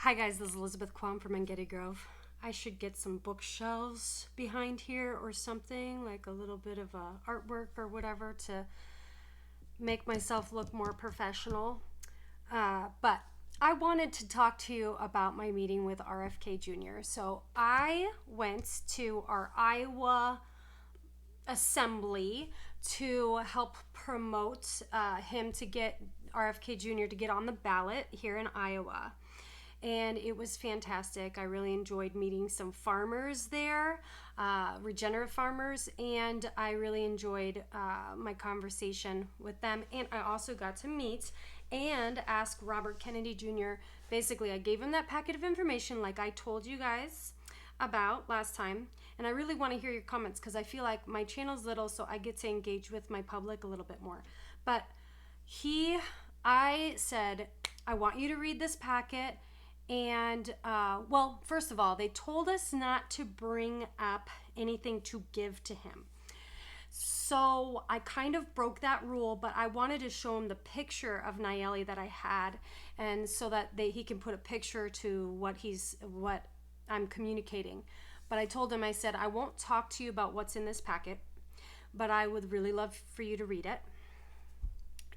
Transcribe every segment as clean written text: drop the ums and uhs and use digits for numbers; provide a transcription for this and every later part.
Hi guys, this is Elizabeth Quam from Engedi Grove. I should get some bookshelves behind here or something, like a little bit of artwork or whatever to make myself look more professional. But I wanted to talk to you about my meeting with RFK Jr. So I went to our Iowa assembly to help promote him to get RFK Jr. to get on the ballot here in Iowa. And it was fantastic. I really enjoyed meeting some farmers there, regenerative farmers, and I really enjoyed my conversation with them. And I also got to meet and ask Robert Kennedy Jr. Basically, I gave him that packet of information like I told you guys about last time, and I really want to hear your comments because I feel like my channel's little, so I get to engage with my public a little bit more. But I said, I want you to read this packet. And, well, first of all, they told us not to bring up anything to give to him. So I kind of broke that rule, but I wanted to show him the picture of Nayeli that I had, and so that he can put a picture to what I'm communicating. But I told him, I said, I won't talk to you about what's in this packet, but I would really love for you to read it.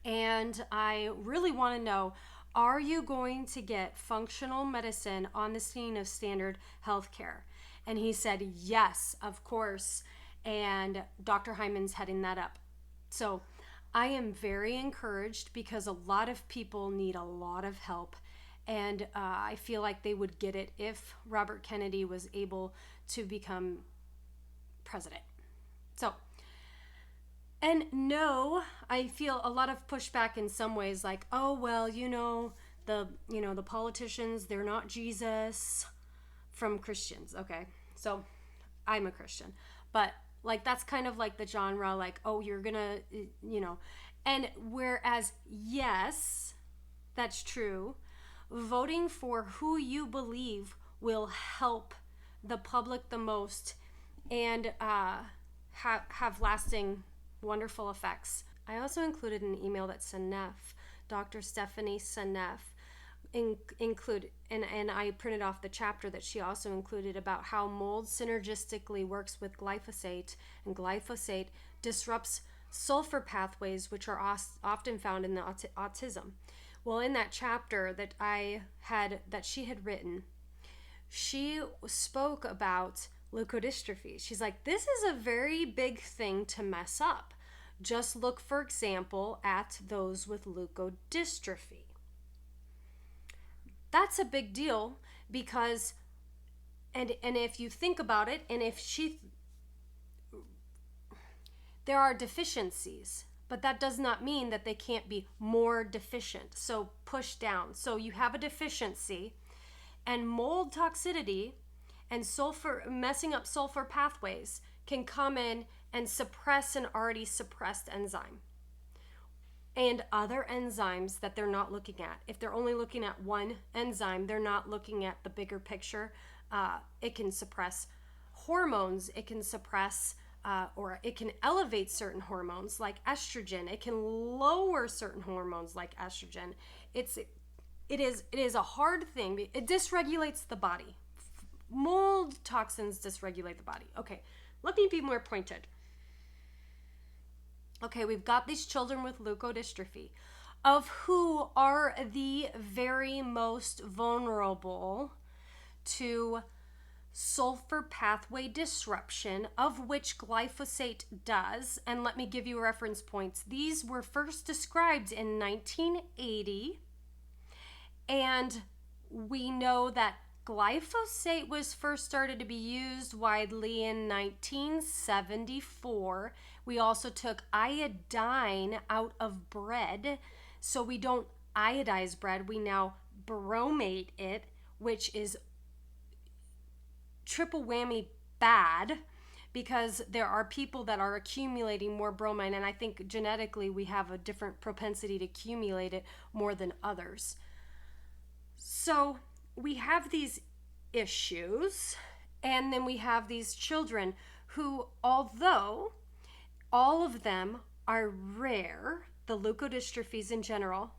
And I really want to know, are you going to get functional medicine on the scene of standard healthcare? And he said, yes, of course. And Dr. Hyman's heading that up. So I am very encouraged because a lot of people need a lot of help. And I feel like they would get it if Robert Kennedy was able to become president. So, and no, I feel a lot of pushback in some ways, like, oh, well, the politicians, they're not Jesus, from Christians. Okay, so I'm a Christian, but like that's kind of like the genre, like, oh, you're gonna, and whereas, yes, that's true, voting for who you believe will help the public the most and have lasting wonderful effects. I also included an email that Seneff, Dr. Stephanie Seneff, include, and I printed off the chapter that she also included about how mold synergistically works with glyphosate, and glyphosate disrupts sulfur pathways, which are often found in the autism. Well, in that chapter that she had written, she spoke about leukodystrophies. She's like, this is a very big thing to mess up. Just look, for example, at those with leukodystrophy. That's a big deal because, and if you think about it, and there are deficiencies, but that does not mean that they can't be more deficient. So push down. So you have a deficiency, and mold toxicity and sulfur, messing up sulfur pathways, can come in and suppress an already suppressed enzyme and other enzymes that they're not looking at. If they're only looking at one enzyme, they're not looking at the bigger picture. It can suppress hormones. It can suppress or it can elevate certain hormones like estrogen. It can lower certain hormones like estrogen. It is a hard thing. It dysregulates the body. Mold toxins dysregulate the body. Okay, let me be more pointed. Okay, we've got these children with leukodystrophy, of who are the very most vulnerable to sulfur pathway disruption, of which glyphosate does. And let me give you reference points. These were first described in 1980, and we know that glyphosate was first started to be used widely in 1974. We also took iodine out of bread, so we don't iodize bread. We now bromate it, which is triple whammy bad, because there are people that are accumulating more bromine, and I think genetically we have a different propensity to accumulate it more than others. So we have these issues, and then we have these children who, although all of them are rare, the leukodystrophies in general,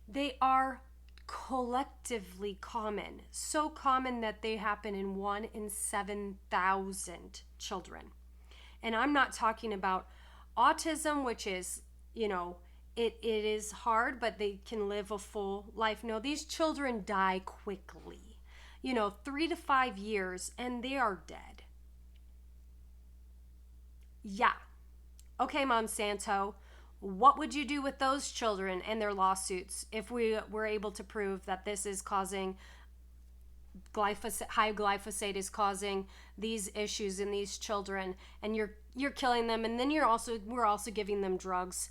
they are collectively common, so common that they happen in 1 in 7,000 children. And I'm not talking about autism, which is, it is hard, but they can live a full life. No, these children die quickly, 3 to 5 years, and they are dead. Yeah. Okay, Monsanto, what would you do with those children and their lawsuits if we were able to prove that this is causing high glyphosate is causing these issues in these children, and you're killing them, and then we're also giving them drugs,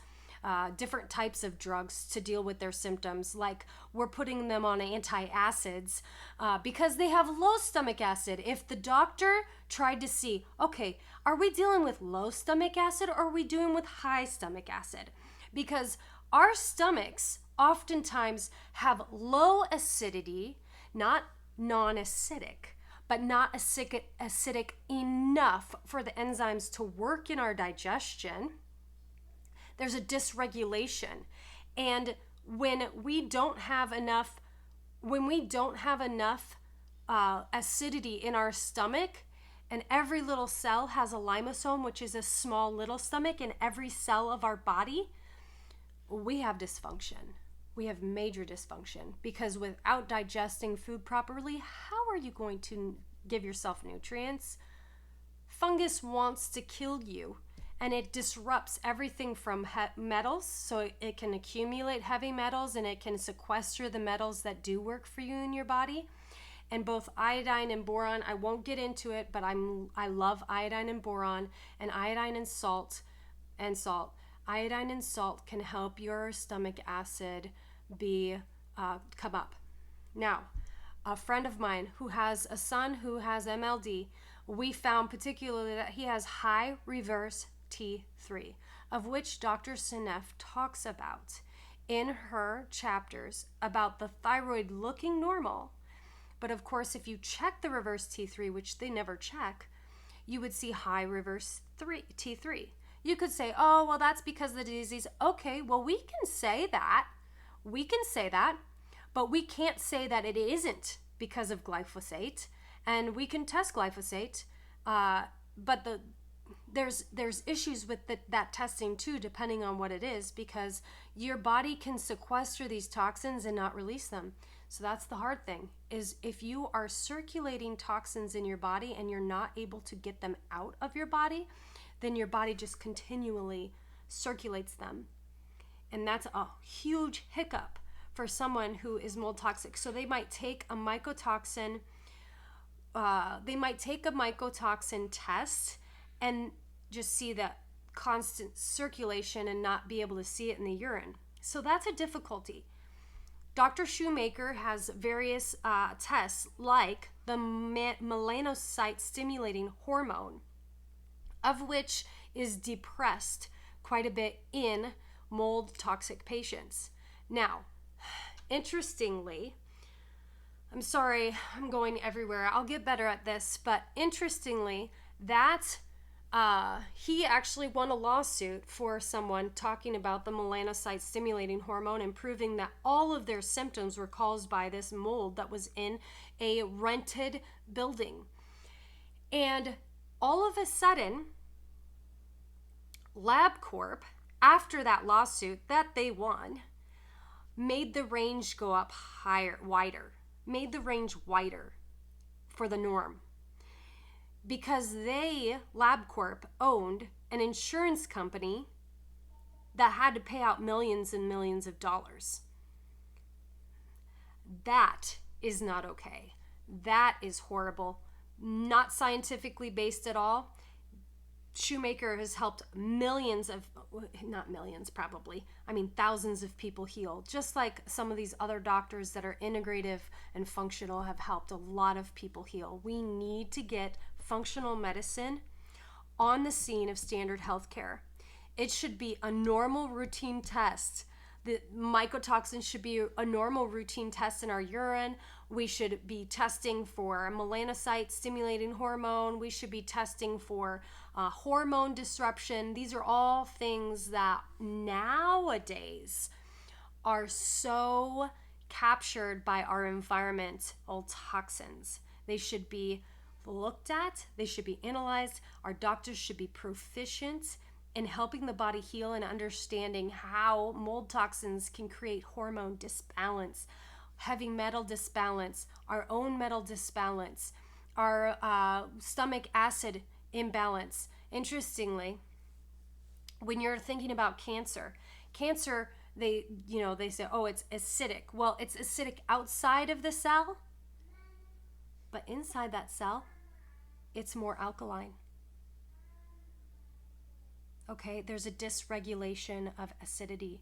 different types of drugs to deal with their symptoms, like we're putting them on antacids because they have low stomach acid. If the doctor tried to see, okay, are we dealing with low stomach acid or are we dealing with high stomach acid? Because our stomachs oftentimes have low acidity, not non-acidic, but not acidic enough for the enzymes to work in our digestion. There's a dysregulation. And when we don't have enough acidity in our stomach, and every little cell has a limosome, which is a small little stomach in every cell of our body, we have dysfunction. We have major dysfunction, because without digesting food properly, how are you going to give yourself nutrients? Fungus wants to kill you, and it disrupts everything from metals, so it can accumulate heavy metals, and it can sequester the metals that do work for you in your body. And both iodine and boron, I won't get into it, but I love iodine and boron, and iodine and salt. Iodine and salt can help your stomach acid come up. Now, a friend of mine who has a son who has MLD, we found particularly that he has high reverse T3, of which Dr. Seneff talks about in her chapters about the thyroid looking normal. But of course, if you check the reverse T3, which they never check, you would see high reverse T3. You could say, oh, well, that's because of the disease. Okay, well, we can say that. But we can't say that it isn't because of glyphosate. And we can test glyphosate, but there's issues with that testing too, depending on what it is, because your body can sequester these toxins and not release them. So that's the hard thing, is if you are circulating toxins in your body and you're not able to get them out of your body, then your body just continually circulates them. And that's a huge hiccup for someone who is mold toxic. So they might take a mycotoxin, test and just see that constant circulation and not be able to see it in the urine. So that's a difficulty. Dr. Shoemaker has various tests, like the melanocyte stimulating hormone, of which is depressed quite a bit in mold toxic patients. Now, interestingly, I'm sorry, I'm going everywhere. I'll get better at this, but interestingly, that he actually won a lawsuit for someone talking about the melanocyte stimulating hormone and proving that all of their symptoms were caused by this mold that was in a rented building. And all of a sudden, LabCorp, after that lawsuit that they won, made the range go up wider for the norm. Because LabCorp, owned an insurance company that had to pay out millions and millions of dollars. That is not okay. That is horrible. Not scientifically based at all. Shoemaker has helped thousands of people heal, just like some of these other doctors that are integrative and functional have helped a lot of people heal. We need to get functional medicine on the scene of standard healthcare. It should be a normal routine test. The mycotoxins should be a normal routine test in our urine. We should be testing for melanocyte stimulating hormone. We should be testing for hormone disruption. These are all things that nowadays are so captured by our environmental toxins. They should be looked at, they should be analyzed. Our doctors should be proficient in helping the body heal and understanding how mold toxins can create hormone disbalance, heavy metal disbalance, our own metal disbalance, our stomach acid imbalance. Interestingly, when you're thinking about cancer, they say, oh, it's acidic. Well, it's acidic outside of the cell, but inside that cell, it's more alkaline. Okay, there's a dysregulation of acidity.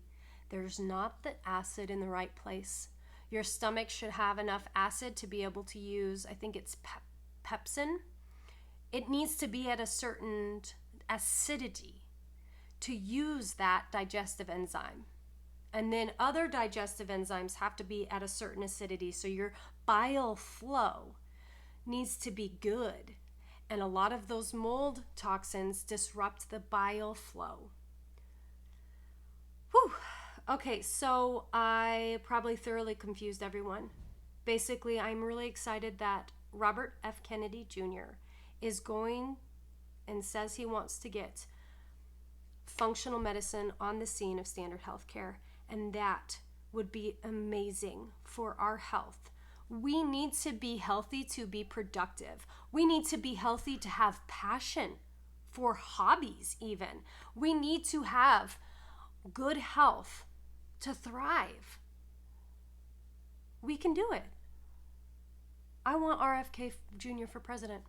There's not the acid in the right place. Your stomach should have enough acid to be able to use, I think it's pepsin. It needs to be at a certain acidity to use that digestive enzyme. And then other digestive enzymes have to be at a certain acidity. So your bile flow needs to be good. And a lot of those mold toxins disrupt the bile flow. Whew. Okay, so I probably thoroughly confused everyone. Basically, I'm really excited that Robert F. Kennedy Jr. is going and says he wants to get functional medicine on the scene of standard health care, and that would be amazing for our health. We need to be healthy to be productive. We need to be healthy to have passion for hobbies even. We need to have good health to thrive. We can do it. I want RFK Jr. for president,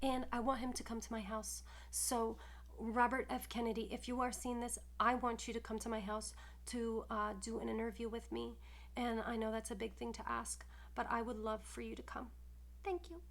and I want him to come to my house. So Robert F. Kennedy, if you are seeing this, I want you to come to my house to do an interview with me. And I know that's a big thing to ask, but I would love for you to come. Thank you.